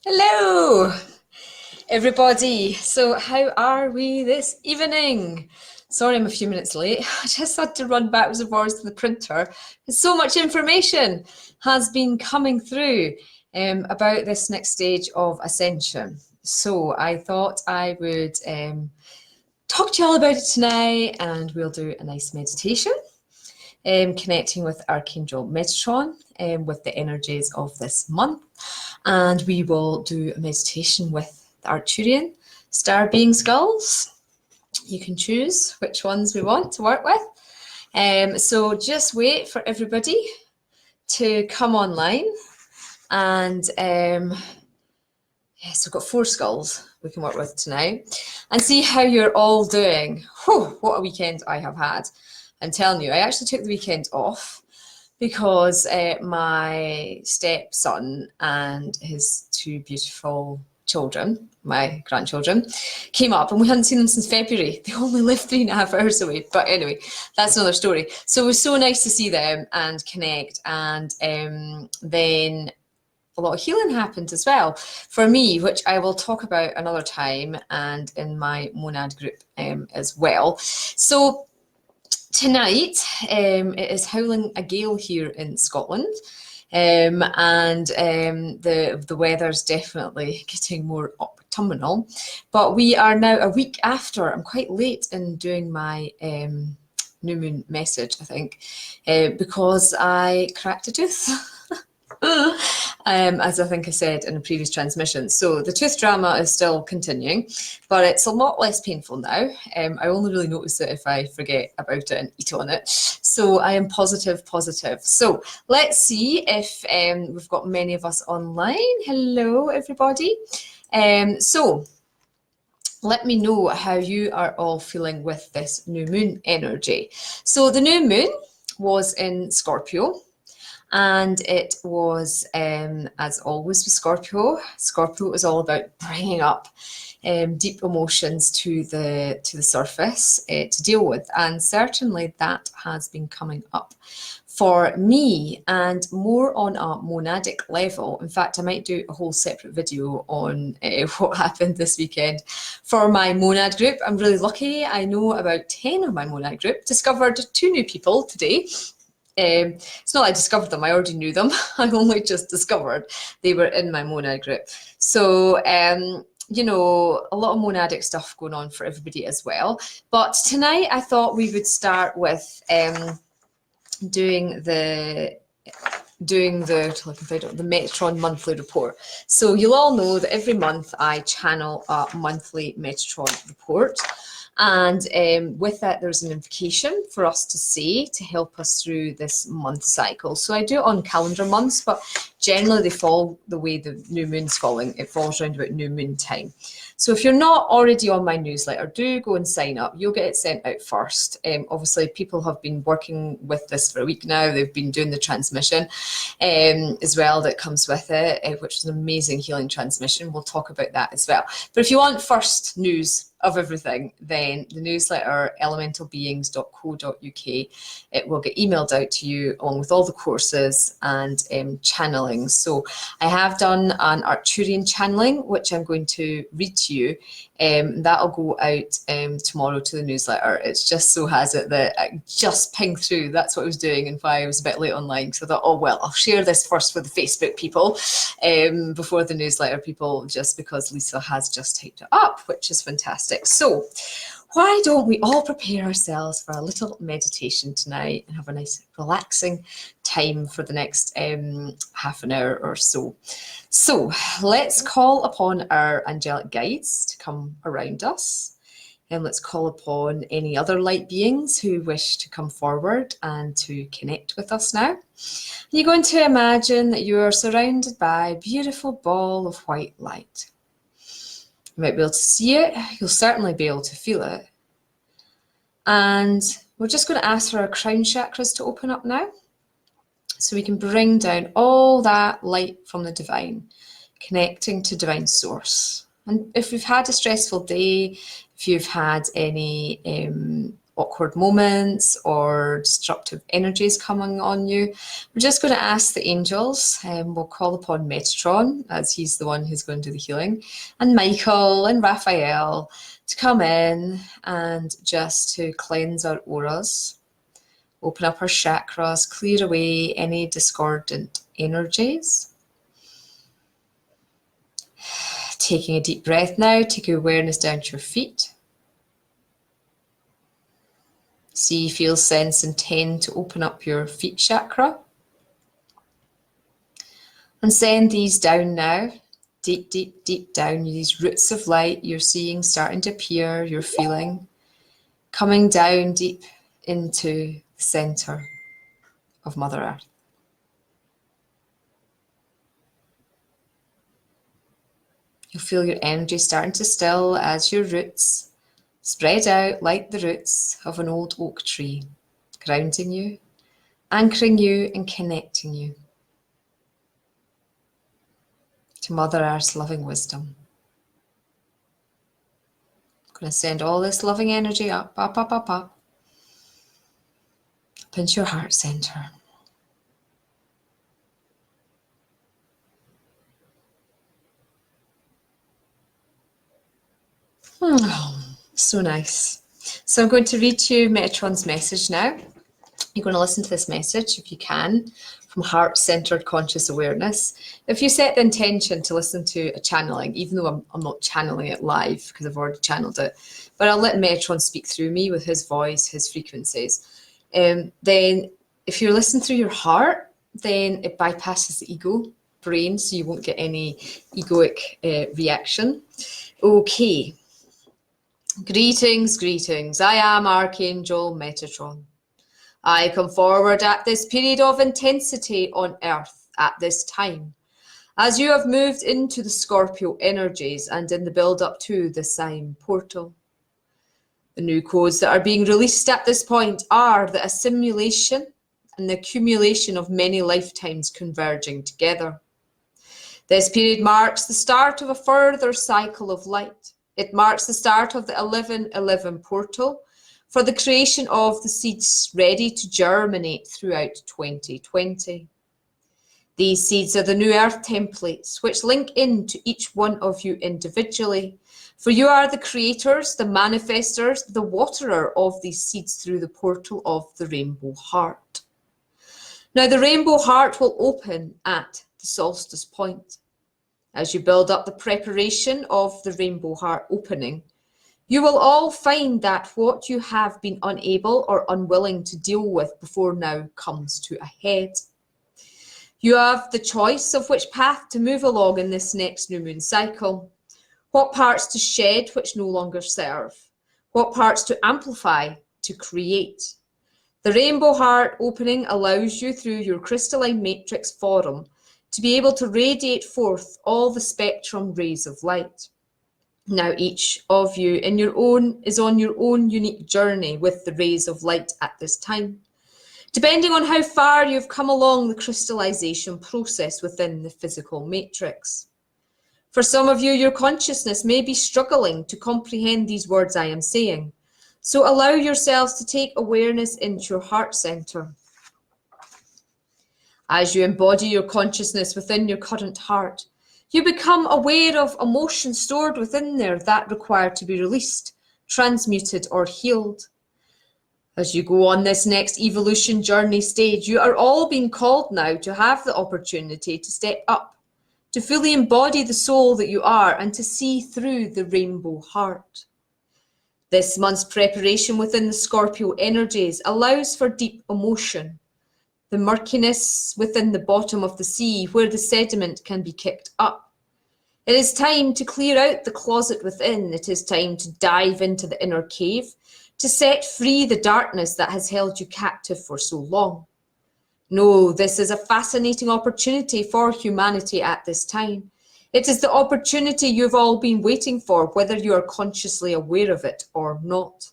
Hello, everybody. So, how are we this evening? Sorry, I'm a few minutes late. I just had to run backwards and forwards to the printer. So much information has been coming through about this next stage of Ascension. So, I thought I would talk to you all about it tonight, and we'll do a nice meditation. Connecting with Archangel Metatron with the energies of this month. And we will do a meditation with the Arcturian star being skulls. You can choose which ones we want to work with. So just wait for everybody to come online. And yes, we've got 4 skulls we can work with tonight and see how you're all doing. Whew, what a weekend I have had. I'm telling you, I actually took the weekend off because my stepson and his 2 beautiful children, my grandchildren, came up and we hadn't seen them since February. They only live 3.5 hours away. But anyway, that's another story. So it was so nice to see them and connect. And then a lot of healing happened as well for me, which I will talk about another time and in my monad group as well. So tonight, it is howling a gale here in Scotland, and the weather's definitely getting more autumnal. But we are now a week after. I'm quite late in doing my new moon message, I think, because I cracked a tooth. As I think I said in a previous transmission. So the tooth drama is still continuing, but it's a lot less painful now. I only really notice it if I forget about it and eat on it. So I am positive. So let's see if we've got many of us online. Hello, everybody. So let me know how you are all feeling with this new moon energy. So the new moon was in Scorpio. And it was, as always with Scorpio is all about bringing up deep emotions to the surface to deal with. And certainly that has been coming up for me, and more on a monadic level. In fact, I might do a whole separate video on what happened this weekend for my monad group. I'm really lucky. I know about 10 of my monad group. Discovered 2 new people today. It's not that I discovered them, I already knew them. I only just discovered they were in my monad group. So, you know, a lot of monadic stuff going on for everybody as well. But tonight I thought we would start with doing the Metatron monthly report. So you'll all know that every month I channel a monthly Metatron report. And with that, there's an invocation for us to say to help us through this month cycle. So I do it on calendar months, but generally they fall the way the new moon's falling. It falls around about new moon time. So if you're not already on my newsletter, do go and sign up. You'll get it sent out first. Obviously, people have been working with this for a week now. They've been doing the transmission as well that comes with it, which is an amazing healing transmission. We'll talk about that as well. But if you want first news of everything, then the newsletter elementalbeings.co.uk, it will get emailed out to you along with all the courses and channeling. So I have done an Arcturian channeling, which I'm going to read to you. That'll go out tomorrow to the newsletter. It's just so has it that I just pinged through. That's what I was doing and why I was a bit late online. So I thought, oh, well, I'll share this first for the Facebook people before the newsletter people, just because Lisa has just typed it up, which is fantastic. So why don't we all prepare ourselves for a little meditation tonight and have a nice relaxing time for the next half an hour or so. So let's call upon our angelic guides to come around us, and let's call upon any other light beings who wish to come forward and to connect with us now. You're going to imagine that you are surrounded by a beautiful ball of white light. You might be able to see it, you'll certainly be able to feel it. And we're just going to ask for our crown chakras to open up now, so we can bring down all that light from the divine, connecting to divine source. And if you've had a stressful day, if you've had any awkward moments or destructive energies coming on you, we're just going to ask the angels, and we'll call upon Metatron, as he's the one who's going to do the healing, and Michael and Raphael to come in and just to cleanse our auras, open up our chakras, clear away any discordant energies. Taking a deep breath now, take your awareness down to your feet. See, feel, sense, intend to open up your feet chakra. And send these down now, deep, deep, deep down. These roots of light you're seeing starting to appear, you're feeling, coming down deep into the center of Mother Earth. You'll feel your energy starting to still as your roots spread out like the roots of an old oak tree, grounding you, anchoring you and connecting you to Mother Earth's loving wisdom. I'm going to send all this loving energy up, up, up, up, up into your heart center. Oh, so nice. So I'm going to read to you Metatron's message now. You're going to listen to this message, if you can, from heart-centered conscious awareness. If you set the intention to listen to a channeling, even though I'm not channeling it live because I've already channeled it, but I'll let Metatron speak through me with his voice, his frequencies. Then if you're listening through your heart, then it bypasses the ego brain, so you won't get any egoic reaction. Okay. Greetings, greetings. I am Archangel Metatron. I come forward at this period of intensity on Earth at this time, as you have moved into the Scorpio energies and in the build-up to the sign portal. The new codes that are being released at this point are the assimilation and the accumulation of many lifetimes converging together. This period marks the start of a further cycle of light. It marks the start of the 1111 portal for the creation of the seeds ready to germinate throughout 2020. These seeds are the new earth templates which link into each one of you individually, for you are the creators, the manifestors, the waterer of these seeds through the portal of the rainbow heart. Now the rainbow heart will open at the solstice point. As you build up the preparation of the rainbow heart opening, you will all find that what you have been unable or unwilling to deal with before now comes to a head. You have the choice of which path to move along in this next new moon cycle, what parts to shed which no longer serve, what parts to amplify to create. The rainbow heart opening allows you through your crystalline matrix forum to be able to radiate forth all the spectrum rays of light. Now each of you is on your own unique journey with the rays of light at this time, depending on how far you've come along the crystallization process within the physical matrix. For some of you, your consciousness may be struggling to comprehend these words I am saying, so allow yourselves to take awareness into your heart center. As you embody your consciousness within your current heart, you become aware of emotions stored within there that require to be released, transmuted, or healed. As you go on this next evolution journey stage, you are all being called now to have the opportunity to step up, to fully embody the soul that you are, and to see through the rainbow heart. This month's preparation within the Scorpio energies allows for deep emotion, the murkiness within the bottom of the sea where the sediment can be kicked up. It is time to clear out the closet within. It is time to dive into the inner cave, to set free the darkness that has held you captive for so long. No, this is a fascinating opportunity for humanity at this time. It is the opportunity you've all been waiting for, whether you are consciously aware of it or not.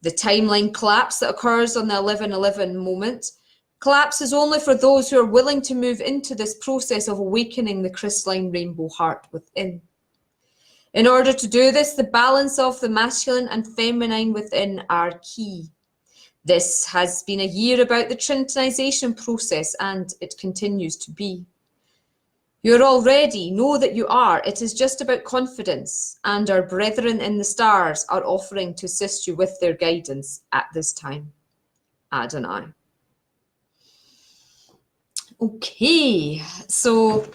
The timeline collapse that occurs on the 1111 moment collapses only for those who are willing to move into this process of awakening the crystalline rainbow heart within. In order to do this, the balance of the masculine and feminine within are key. This has been a year about the trinitization process, and it continues to be. You're already, know that you are. It is just about confidence, and our brethren in the stars are offering to assist you with their guidance at this time. Adonai. Okay, so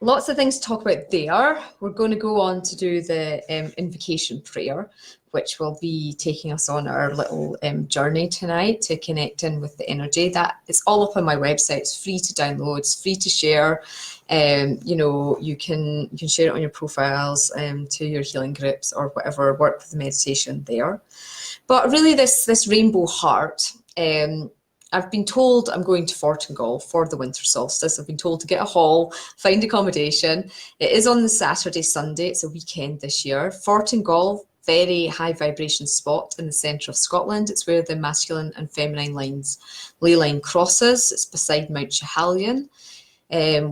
lots of things to talk about there. We're going to go on to do the invocation prayer, which will be taking us on our little journey tonight to connect in with the energy. That it's all up on my website. It's free to download, it's free to share. You know, you can share it on your profiles, to your healing groups or whatever. Work with the meditation there. But really, this rainbow heart. I've been told I'm going to Fortingall for the winter solstice. I've been told to get a hall, find accommodation. It is on the Saturday, Sunday. It's a weekend this year. Fortingall, very high vibration spot in the centre of Scotland. It's where the masculine and feminine ley line crosses. It's beside Mount Schiehallion,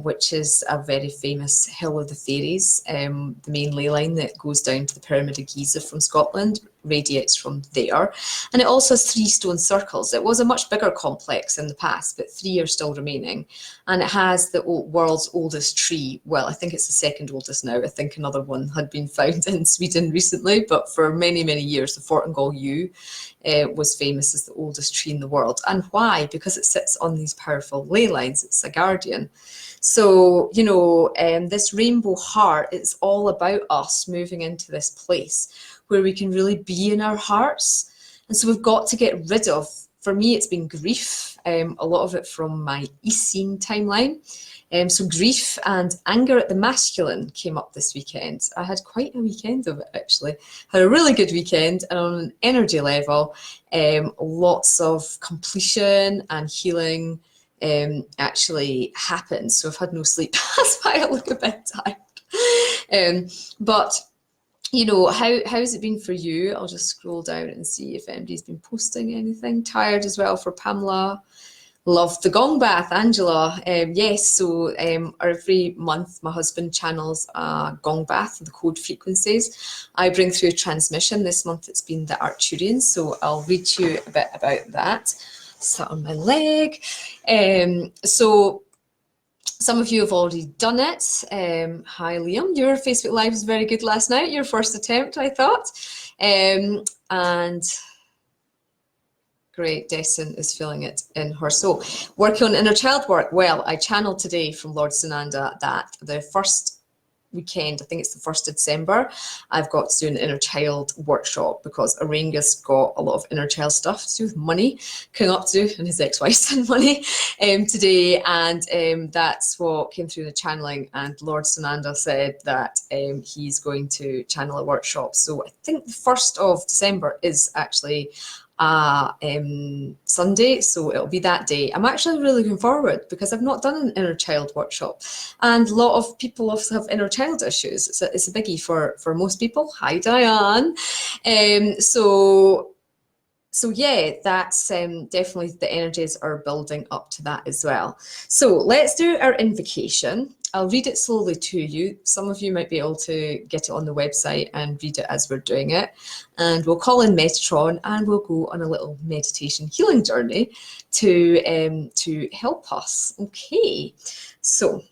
which is a very famous hill of the fairies. The main ley line that goes down to the Pyramid of Giza from Scotland radiates from there. And it also has 3 stone circles. It was a much bigger complex in the past, but 3 are still remaining. And it has the world's oldest tree. Well, I think it's the second oldest now. I think another one had been found in Sweden recently, but for many, many years, the Fortingall Yew was famous as the oldest tree in the world. And why? Because it sits on these powerful ley lines. It's a guardian. So, you know, this rainbow heart is all about us moving into this place where we can really be in our hearts. And so we've got to get rid of, for me, it's been grief, a lot of it from my Essene timeline. So grief and anger at the masculine came up this weekend. I had quite a weekend of it, actually. Had a really good weekend, and on an energy level, lots of completion and healing actually happened. So I've had no sleep. That's why I look a bit tired. But you know, how's it been for you? I'll just scroll down and see if anybody's been posting anything. Tired as well for Pamela. Love the gong bath, Angela. Yes, so every month my husband channels a gong bath, the code frequencies. I bring through a transmission. This month it's been the Arcturian, so I'll read to you a bit about that. Sat on my leg. So some of you have already done it. Hi, Liam. Your Facebook Live was very good last night. Your first attempt, I thought. And great, Destin is feeling it in her soul. Working on inner child work. Well, I channeled today from Lord Sananda that the first weekend, I think it's the 1st of December, I've got to do an inner child workshop because Arangus got a lot of inner child stuff to do with money, King up to, and his ex-wife's and money today, and that's what came through the channeling. And Lord Sananda said that he's going to channel a workshop. So I think the 1st of December is actually Sunday, so it'll be that day. I'm actually really looking forward because I've not done an inner child workshop, and a lot of people also have inner child issues. It's a biggie for most people. Hi, Diane. So yeah, that's definitely the energies are building up to that as well. So let's do our invocation. I'll read it slowly to you. Some of you might be able to get it on the website and read it as we're doing it. And we'll call in Metatron and we'll go on a little meditation healing journey to help us. Okay, so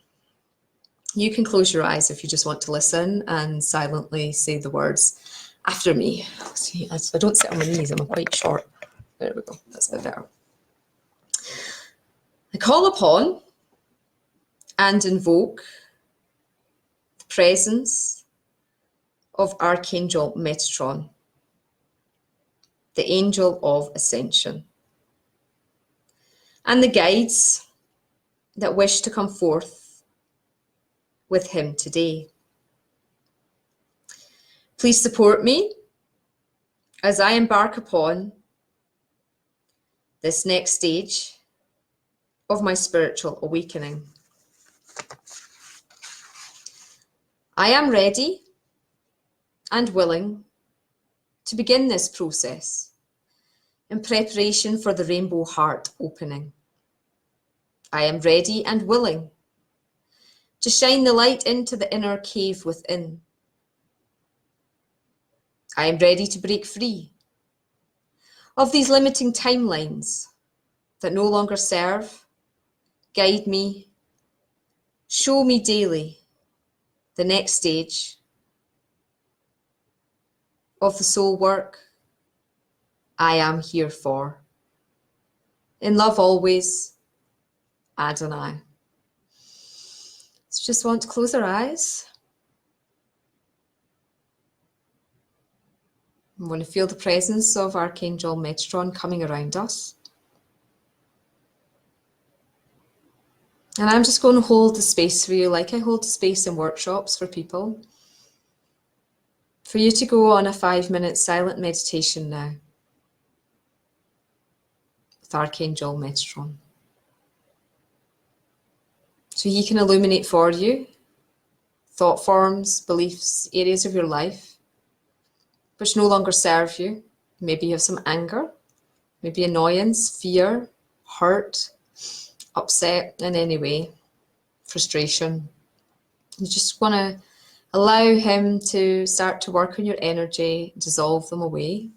you can close your eyes if you just want to listen and silently say the words after me. See, I don't sit on my knees, I'm quite short. There we go, that's a bit better. I call upon and invoke the presence of Archangel Metatron, the angel of Ascension, and the guides that wish to come forth with him today. Please support me as I embark upon this next stage of my spiritual awakening. I am ready and willing to begin this process in preparation for the rainbow heart opening. I am ready and willing to shine the light into the inner cave within. I am ready to break free of these limiting timelines that no longer serve. Guide me, show me daily the next stage of the soul work I am here for. In love always, Adonai. So just want to close our eyes. I want to feel the presence of Archangel Metatron coming around us. And I'm just going to hold the space for you like I hold the space in workshops for people. For you to go on a 5-minute silent meditation now with Archangel Metatron. So he can illuminate for you thought forms, beliefs, areas of your life which no longer serve you. Maybe you have some anger, maybe annoyance, fear, hurt, upset in any way, frustration. You just want to allow him to start to work on your energy, dissolve them away.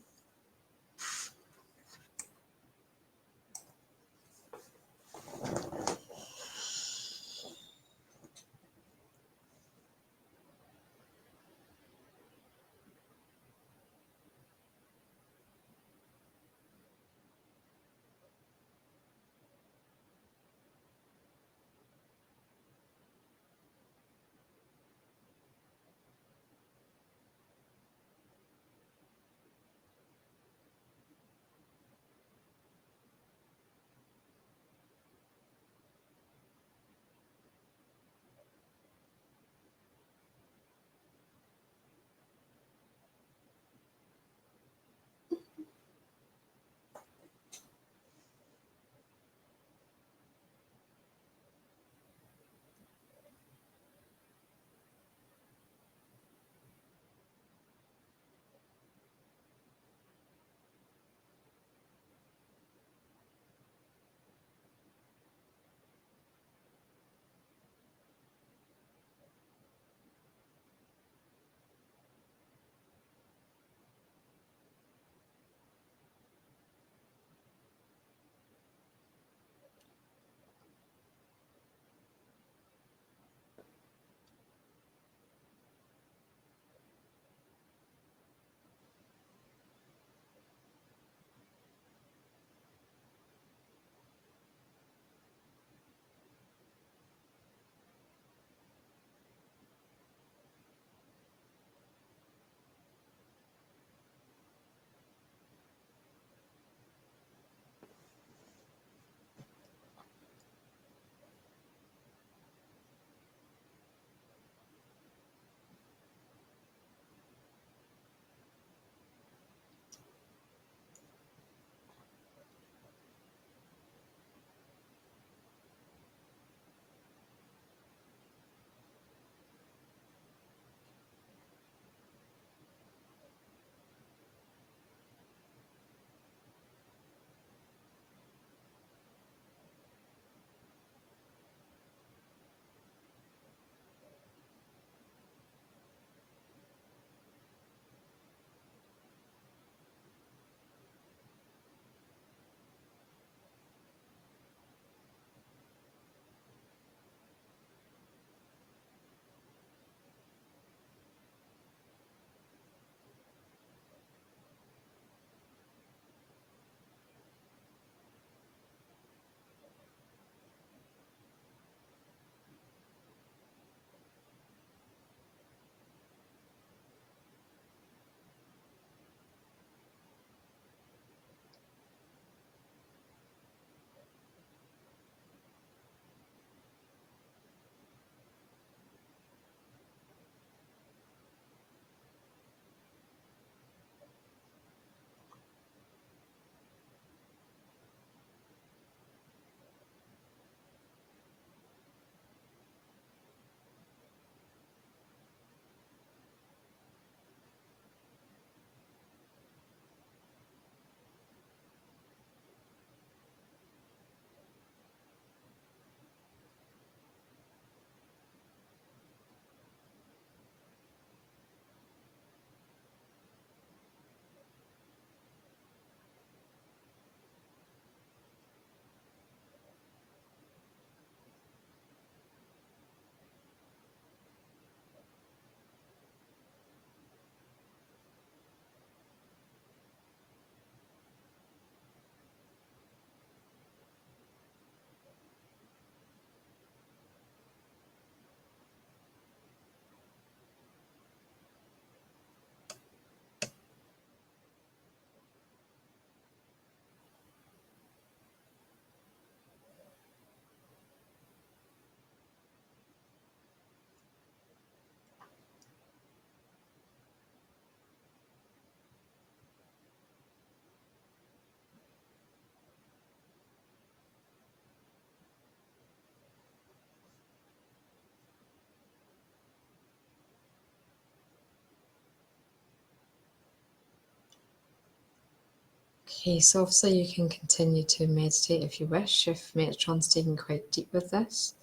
Okay, so obviously you can continue to meditate if you wish, if Metatron's taking quite deep with this.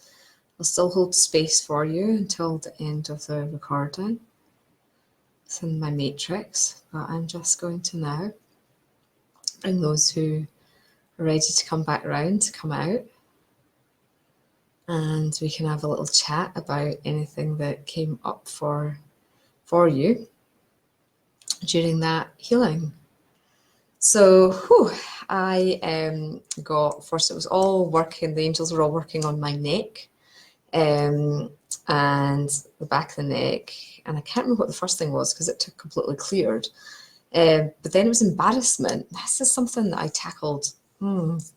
I'll still hold space for you until the end of the recording. It's in my matrix, but I'm just going to now bring those who are ready to come back round to come out. And we can have a little chat about anything that came up for you during that healing. So I got, first it was all working, the angels were all working on my neck and the back of the neck, and I can't remember what the first thing was because it took completely cleared. But then it was embarrassment. This is something that I tackled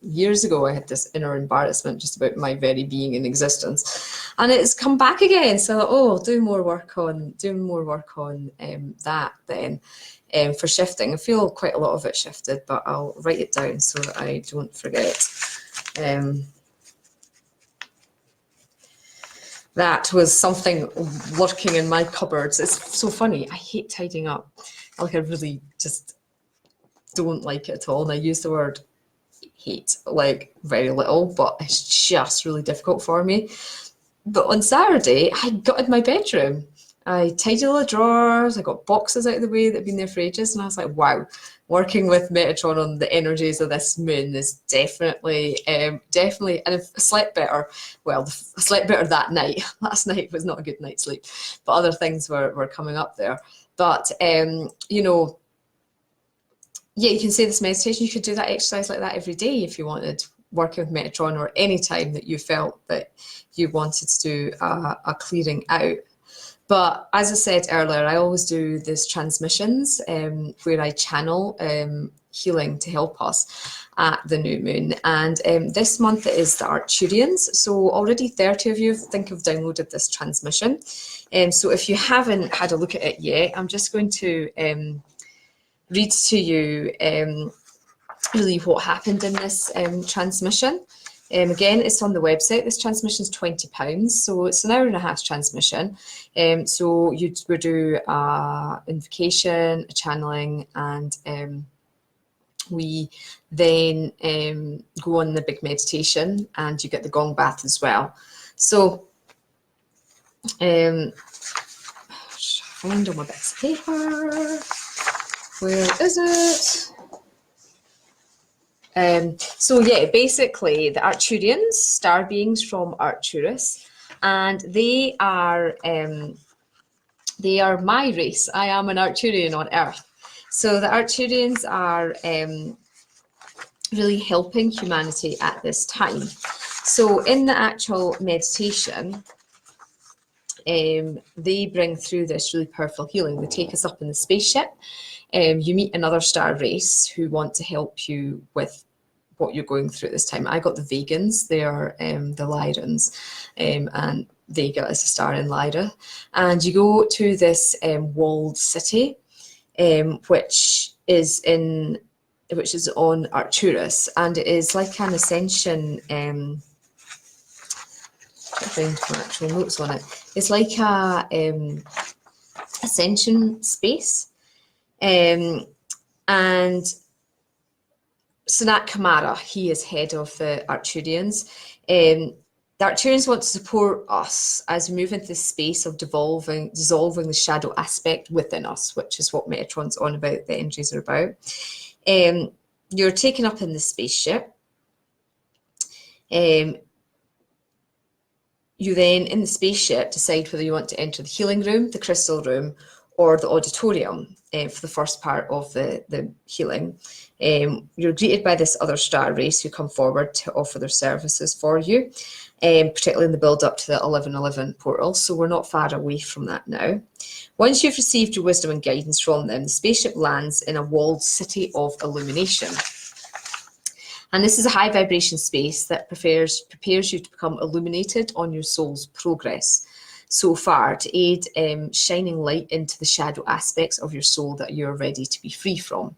years ago. I had this inner embarrassment just about my very being in existence, and it's come back again. So doing more work on that then. For shifting, I feel quite a lot of it shifted, but I'll write it down so that I don't forget. That was something lurking in my cupboards. It's so funny. I hate tidying up. I really just don't like it at all. And I use the word hate like very little, but it's just really difficult for me. But on Saturday, I gutted my bedroom. I tidied all the drawers, I got boxes out of the way that had been there for ages, and I was like, wow, working with Metatron on the energies of this moon is definitely, and I slept better. Well, I slept better that night. Last night was not a good night's sleep, but other things were coming up there. But, you know, yeah, you can say this meditation, you could do that exercise like that every day if you wanted, working with Metatron, or any time that you felt that you wanted to do a clearing out. But as I said earlier, I always do these transmissions where I channel healing to help us at the new moon. And this month it is the Arcturians. So already 30 of you I think have downloaded this transmission. So if you haven't had a look at it yet, I'm just going to read to you really what happened in this transmission. Again, it's on the website. This transmission is £20, so it's an hour and a half transmission. So you would do invocation, a channeling, and we then go on the big meditation, and you get the gong bath as well. So find all my bits of paper. Where is it? So yeah, basically the Arcturians, star beings from Arcturus, and they are my race. I am an Arcturian on Earth. So the Arcturians are really helping humanity at this time. So in the actual meditation, they bring through this really powerful healing. They take us up in the spaceship. You meet another star race who want to help you with what you're going through at this time. I got the Vegans, they are the Lyrans, and Vega is a star in Lyra. And you go to this walled city, which is on Arcturus, and it is like an Ascension. I found my actual notes on it. It's like a Ascension space, and Sanat Kumara, he is head of the Arcturians. The Arcturians want to support us as we move into this space of dissolving the shadow aspect within us, which is what Metatron's on about, the energies are about. You're taken up in the spaceship. You then, in the spaceship, decide whether you want to enter the healing room, the crystal room, or the auditorium for the first part of the healing. You're greeted by this other star race who come forward to offer their services for you, particularly in the build up to the 1111 portal. So we're not far away from that now. Once you've received your wisdom and guidance from them, the spaceship lands in a walled city of illumination. And this is a high vibration space that prepares you to become illuminated on your soul's progress so far, to aid shining light into the shadow aspects of your soul that you're ready to be free from.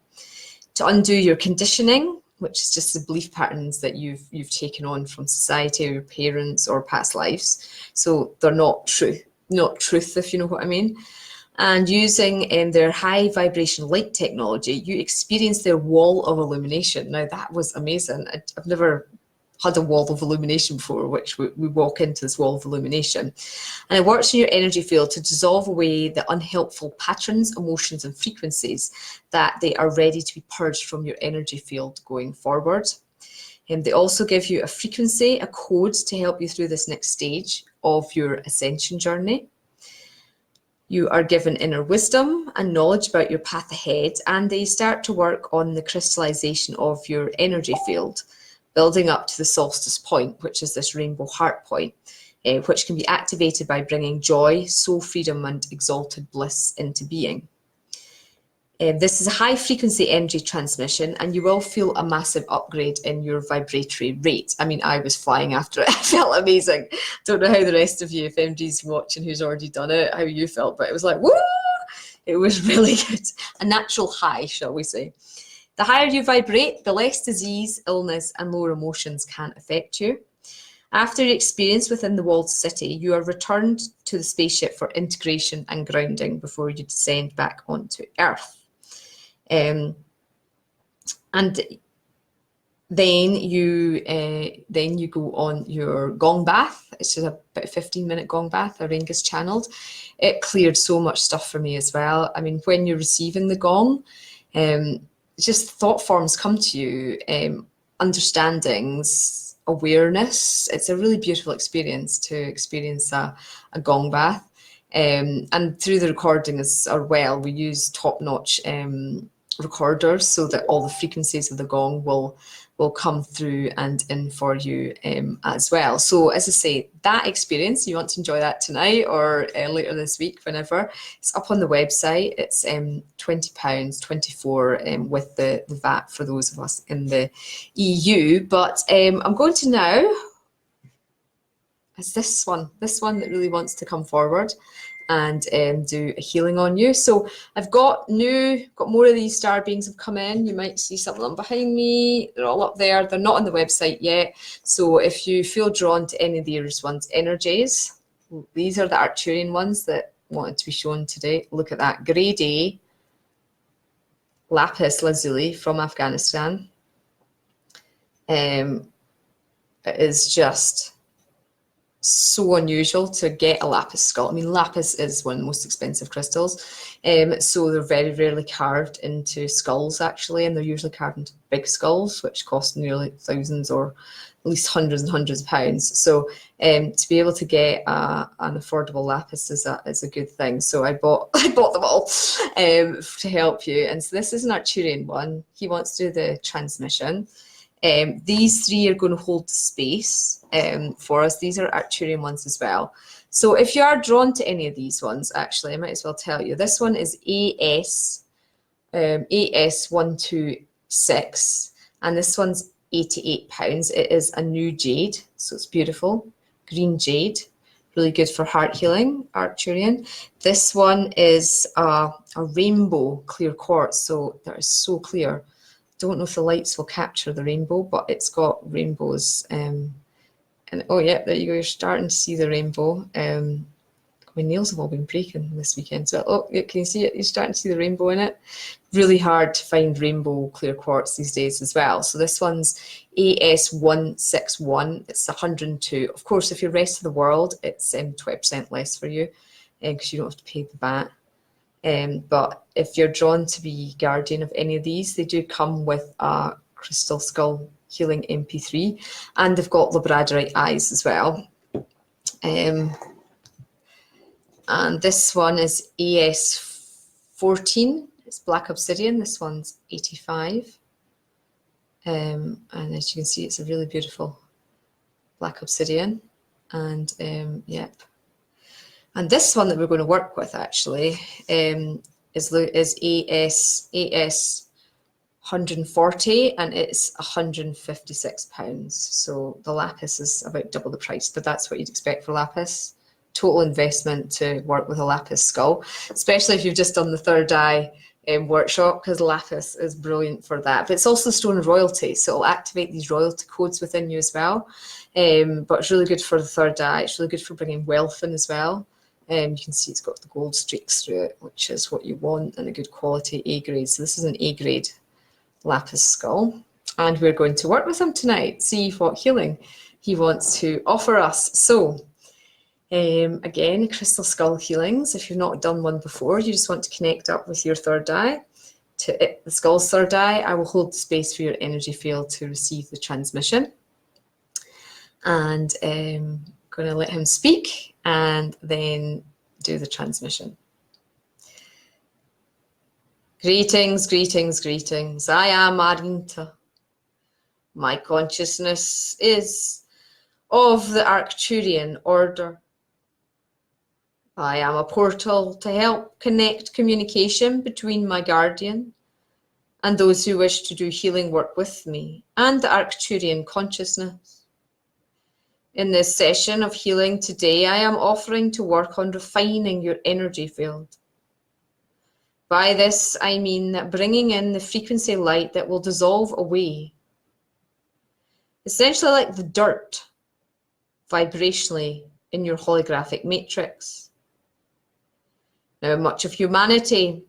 To undo your conditioning, which is just the belief patterns that you've taken on from society or your parents or past lives. So they're not truth if you know what I mean. And using their high vibration light technology, you experience their wall of illumination. Now that was amazing. I've never had a wall of illumination before, which we walk into this wall of illumination. And it works in your energy field to dissolve away the unhelpful patterns, emotions, and frequencies that they are ready to be purged from your energy field going forward. And they also give you a frequency, a code to help you through this next stage of your ascension journey. You are given inner wisdom and knowledge about your path ahead, and they start to work on the crystallization of your energy field, building up to the solstice point, which is this rainbow heart point, which can be activated by bringing joy, soul freedom, and exalted bliss into being. This is a high frequency energy transmission, and you will feel a massive upgrade in your vibratory rate. I mean, I was flying after it. I felt amazing. Don't know how the rest of you, if MD's watching who's already done it, how you felt, but it was like, woo! It was really good. A natural high, shall we say. The higher you vibrate, the less disease, illness, and lower emotions can affect you. After your experience within the walled city, you are returned to the spaceship for integration and grounding before you descend back onto Earth. And then you go on your gong bath. It's just about a 15-minute gong bath. A ring is channeled. It cleared so much stuff for me as well. I mean, when you're receiving the gong, just thought forms come to you, understandings, awareness. It's a really beautiful experience to experience a gong bath. And through the recording as well, we use top-notch recorders so that all the frequencies of the gong will come through and in for you as well. So as I say, that experience, you want to enjoy that tonight or later this week, whenever, it's up on the website. It's £20, 24 with the VAT for those of us in the EU. But I'm going to now, it's this one that really wants to come forward and do a healing on you. So I've got more of these star beings have come in. You might see some of them behind me. They're all up there. They're not on the website yet. So if you feel drawn to any of these ones' energies, these are the Arcturian ones that wanted to be shown today. Look at that. Grade A, lapis lazuli from Afghanistan. It is just so unusual to get a lapis skull. I mean, lapis is one of the most expensive crystals, so they're very rarely carved into skulls actually, and they're usually carved into big skulls, which cost nearly thousands or at least hundreds and hundreds of pounds. So to be able to get an affordable lapis is a good thing. So I bought them all to help you. And so this is an Arcturian one. He wants to do the transmission. These three are going to hold space for us. These are Arcturian ones as well. So if you are drawn to any of these ones, actually, I might as well tell you. This one is AS126, and this one's £88. It is a new jade, so it's beautiful. Green jade, really good for heart healing, Arcturian. This one is a rainbow clear quartz, so that is so clear. Don't know if the lights will capture the rainbow, but it's got rainbows. And oh yeah, there you go. You're starting to see the rainbow. My nails have all been breaking this weekend. So oh, yeah, can you see it? You're starting to see the rainbow in it. Really hard to find rainbow clear quartz these days as well. So this one's AS161. It's 102. Of course, if you're rest of the world, it's 20% less for you because you don't have to pay the VAT. But if you're drawn to be guardian of any of these, they do come with a crystal skull healing MP3, and they've got labradorite eyes as well. And this one is AS14. It's black obsidian. This one's 85. And as you can see, it's a really beautiful black obsidian. And yep. And this one that we're going to work with actually is AS 140, and it's £156. So the lapis is about double the price, but that's what you'd expect for lapis. Total investment to work with a lapis skull, especially if you've just done the third eye workshop, because lapis is brilliant for that. But it's also the stone of royalty, so it'll activate these royalty codes within you as well. But it's really good for the third eye. It's really good for bringing wealth in as well. You can see it's got the gold streaks through it, which is what you want in a good quality A grade. So this is an A grade lapis skull. And we're going to work with him tonight, see what healing he wants to offer us. So again, crystal skull healings. If you've not done one before, you just want to connect up with your third eye to it, the skull's third eye. I will hold the space for your energy field to receive the transmission. And I'm going to let him speak and then do the transmission. Greetings, greetings, greetings. I am Arinta. My consciousness is of the Arcturian order. I am a portal to help connect communication between my guardian and those who wish to do healing work with me and the Arcturian consciousness. In this session of healing today, I am offering to work on refining your energy field. By this, I mean bringing in the frequency light that will dissolve away, essentially like the dirt, vibrationally in your holographic matrix. Now, much of humanity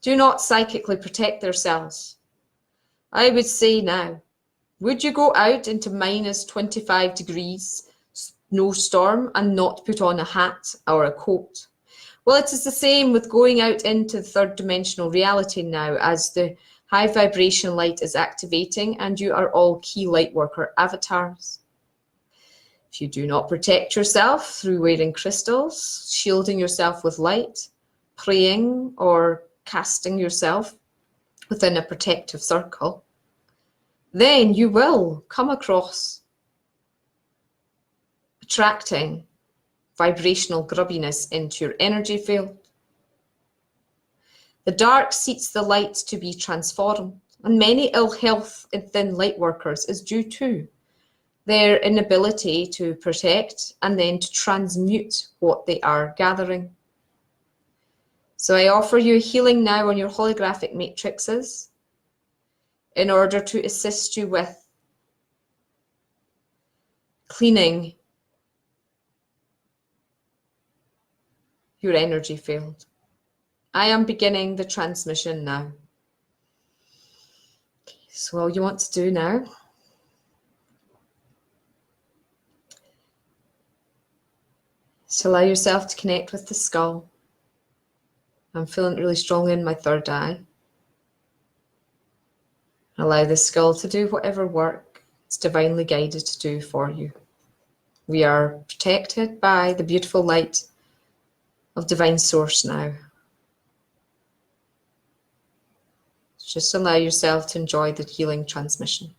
do not psychically protect themselves. I would say now, would you go out into minus 25 degrees snowstorm and not put on a hat or a coat? Well, it is the same with going out into the third dimensional reality now, as the high vibration light is activating and you are all key light worker avatars. If you do not protect yourself through wearing crystals, shielding yourself with light, praying or casting yourself within a protective circle, then you will come across attracting vibrational grubbiness into your energy field. The dark seeks the light to be transformed, and many ill health within light workers is due to their inability to protect and then to transmute what they are gathering. So I offer you healing now on your holographic matrices in order to assist you with cleaning your energy field. I am beginning the transmission now. So all you want to do now is to allow yourself to connect with the skull. I'm feeling it really strongly in my third eye. Allow the skull to do whatever work it's divinely guided to do for you. We are protected by the beautiful light of divine source now. Just allow yourself to enjoy the healing transmission.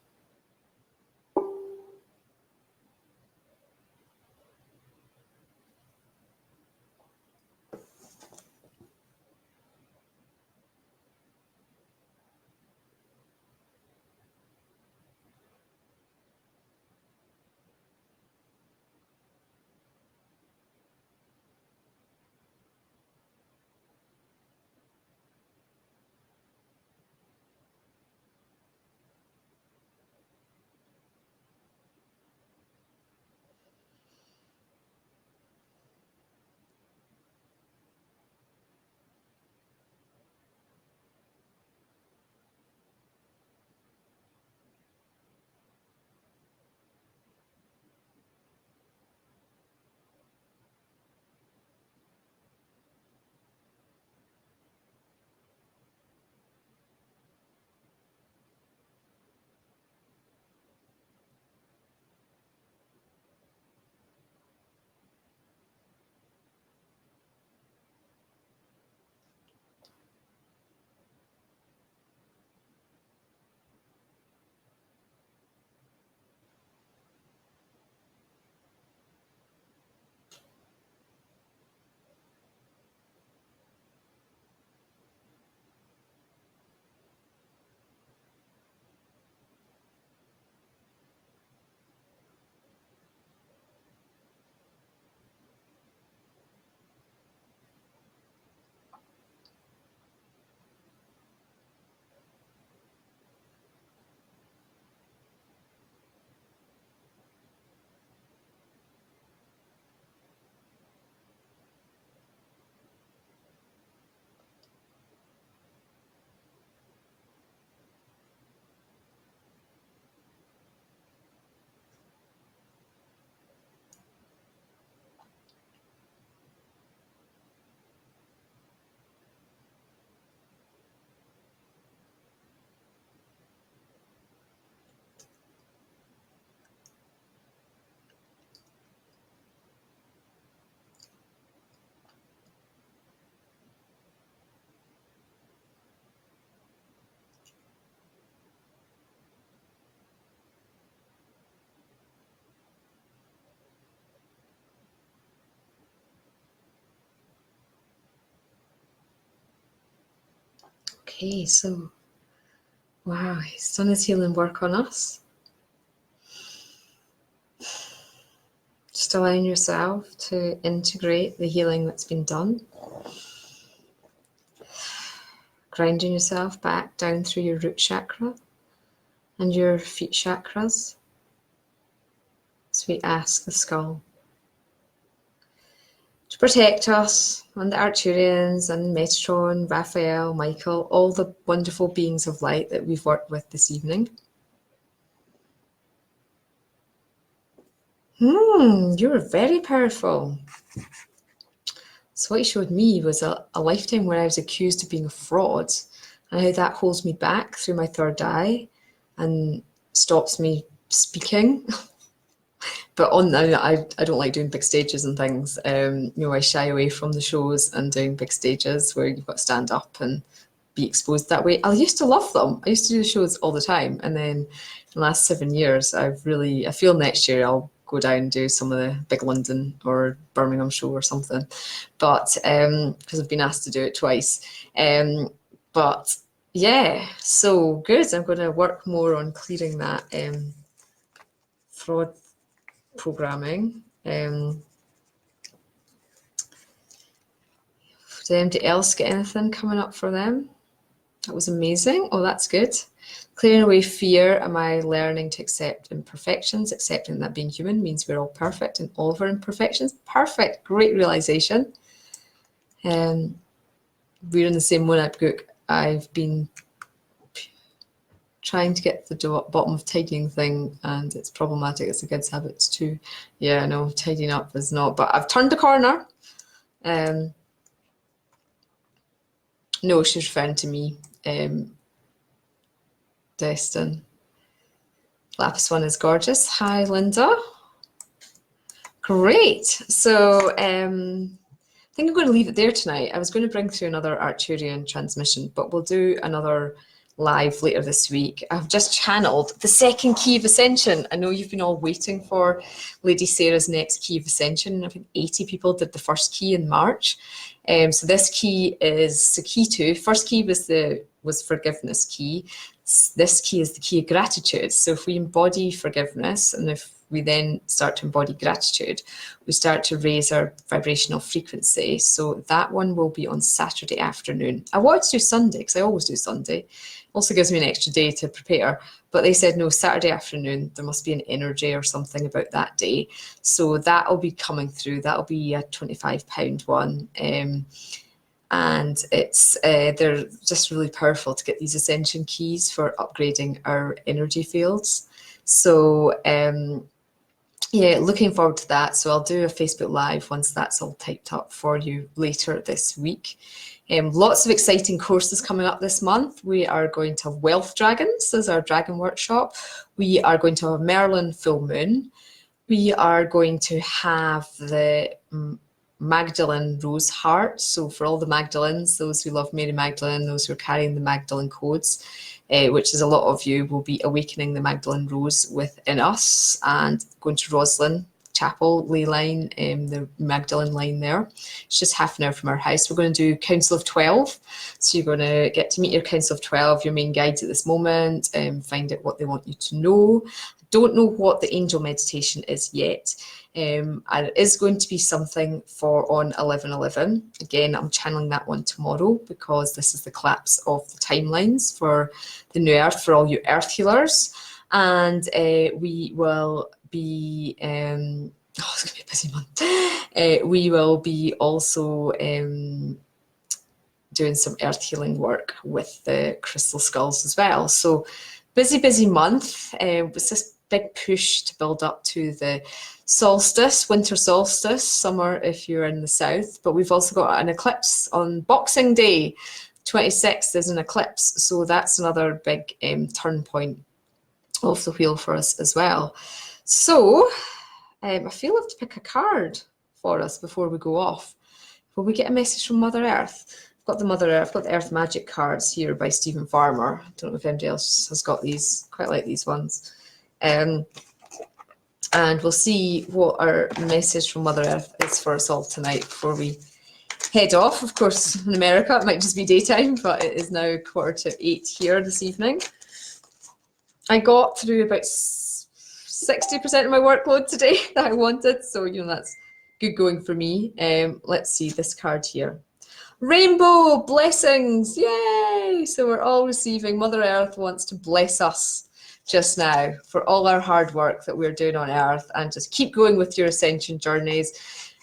Okay, so, wow, he's done his healing work on us. Just allowing yourself to integrate the healing that's been done. Grounding yourself back down through your root chakra and your feet chakras. So we ask the skull to protect us and the Arcturians and Metatron, Raphael, Michael, all the wonderful beings of light that we've worked with this evening. You were very powerful. So what he showed me was a lifetime where I was accused of being a fraud, and how that holds me back through my third eye and stops me speaking. But I don't like doing big stages and things. I shy away from the shows and doing big stages where you've got to stand up and be exposed that way. I used to love them. I used to do the shows all the time. And then in the last 7 years, I feel next year I'll go down and do some of the big London or Birmingham show or something. But because I've been asked to do it twice. But yeah, so good. I'm going to work more on clearing that fraud programming. Did anybody else get anything coming up for them? That was amazing. Oh, that's good. Clearing away fear. Am I learning to accept imperfections? Accepting that being human means we're all perfect and all of our imperfections. Perfect. Great realization. We're in the same Monad book. I've been trying to get to the bottom of tidying thing, and it's problematic. It's a kid's habits too. Yeah, no, tidying up is not, but I've turned the corner. No, she's referring to me. Destin. Lapis one is gorgeous. Hi, Linda. Great. So I think I'm going to leave it there tonight. I was going to bring through another Arcturian transmission, but we'll do another live later this week. I've just channeled the second key of Ascension. I know you've been all waiting for Lady Sarah's next key of Ascension. I think 80 people did the first key in March. So this key is the key 2. First key was forgiveness key. This key is the key of gratitude. So if we embody forgiveness, and if we then start to embody gratitude, we start to raise our vibrational frequency. So that one will be on Saturday afternoon. I wanted to do Sunday because I always do Sunday. Also gives me an extra day to prepare. But they said, no, Saturday afternoon, there must be an energy or something about that day. So that will be coming through. That'll be a £25 one. And it's they're just really powerful to get these Ascension keys for upgrading our energy fields. So yeah, looking forward to that. So I'll do a Facebook Live once that's all typed up for you later this week. Lots of exciting courses coming up this month. We are going to have Wealth Dragons as our dragon workshop. We are going to have Merlin Full Moon. We are going to have the Magdalene Rose Heart. So for all the Magdalens, those who love Mary Magdalene, those who are carrying the Magdalene codes, which is a lot of you, will be awakening the Magdalene Rose within us and going to Roslyn Chapel, ley line, the Magdalene line there. It's just half an hour from our house. We're going to do Council of 12. So you're going to get to meet your Council of 12, your main guides at this moment, find out what they want you to know. Don't know what the angel meditation is yet. And it is going to be something for on 11/11. Again, I'm channeling that one tomorrow because this is the collapse of the timelines for the new earth for all you earth healers. And we will be, it's going to be a busy month. We will be also doing some earth healing work with the crystal skulls as well. So busy month. It's this big push to build up to the solstice, winter solstice, summer if you're in the south. But we've also got an eclipse on Boxing Day, 26th is an eclipse. So that's another big turn point of the wheel for us as well. So I feel I have to pick a card for us before we go off. Will we get a message from Mother Earth? I've got the Mother Earth, I've got the Earth Magic cards here by Stephen Farmer. I don't know if anybody else has got these. Quite like these ones. And we'll see what our message from Mother Earth is for us all tonight before we head off. Of course, in America, it might just be daytime, but it is now 7:45 here this evening. I got through about 60% of my workload today that I wanted, so that's good going for me. Let's see this card here. Rainbow blessings, yay! So we're all receiving. Mother Earth wants to bless us just now for all our hard work that we're doing on Earth, and just keep going with your ascension journeys.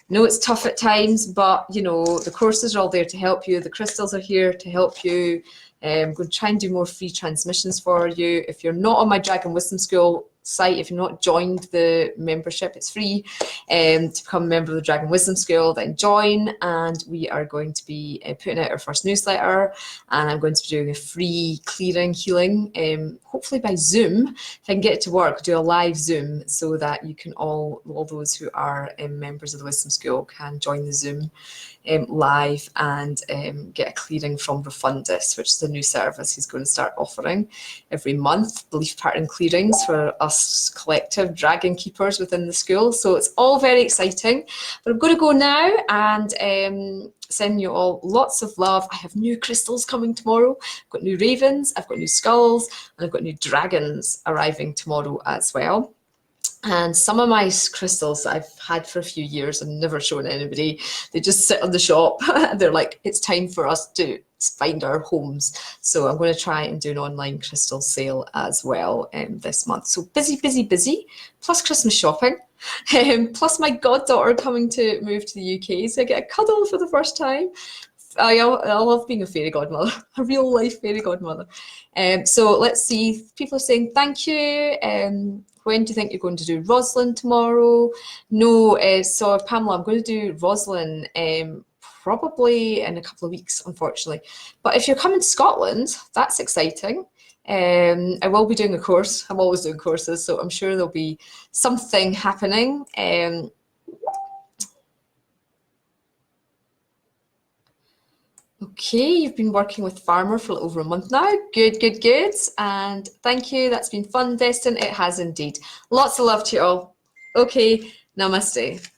I know it's tough at times, but the courses are all there to help you. The crystals are here to help you. I'm going to try and do more free transmissions for you. If you're not on my Dragon Wisdom School site, if you've not joined the membership, it's free to become a member of the Dragon Wisdom School, then join, and we are going to be putting out our first newsletter, and I'm going to be doing a free clearing healing, hopefully by Zoom. If I can get it to work, do a live Zoom so that you can all those who are members of the Wisdom School can join the Zoom live and get a clearing from Refundus, which is a new service he's going to start offering every month, belief pattern clearings for us collective dragon keepers within the school. So it's all very exciting, but I'm going to go now and send you all lots of love. I have new crystals coming tomorrow. I've got new ravens, I've got new skulls, and I've got new dragons arriving tomorrow as well. And some of my crystals I've had for a few years and never shown anybody. They just sit on the shop. They're like, it's time for us to find our homes. So I'm going to try and do an online crystal sale as well this month. So busy, busy, busy, plus Christmas shopping. Plus my goddaughter coming to move to the UK. So I get a cuddle for the first time. I love being a fairy godmother, a real life fairy godmother. So let's see, people are saying thank you. When do you think you're going to do Roslyn tomorrow? No, so Pamela, I'm going to do Roslyn probably in a couple of weeks, unfortunately. But if you're coming to Scotland, that's exciting. I will be doing a course. I'm always doing courses, so I'm sure there'll be something happening. Okay, you've been working with Farmer for over a month now. Good, good, good. And thank you. That's been fun, Destin. It has indeed. Lots of love to you all. Okay, namaste.